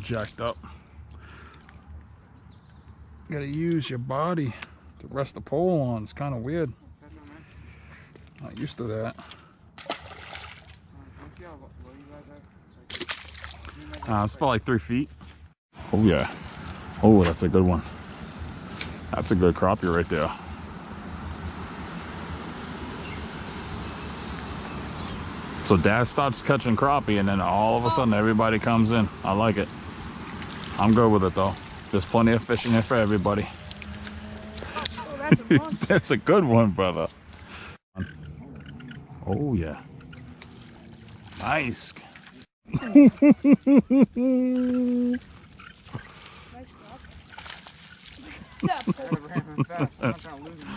jacked up. You gotta use your body to rest the pole on. It's kind of weird. Not used to that. It's about like 3 feet. Oh yeah. Oh, that's a good one. That's a good crappie right there. So Dad starts catching crappie and then all of a sudden everybody comes in. I like it. I'm good with it though. There's plenty of fish in there for everybody. Oh, that's a monster. That's a good one, brother. Oh yeah. Nice. Nice crop. I ran fast. I'm not trying to lose him.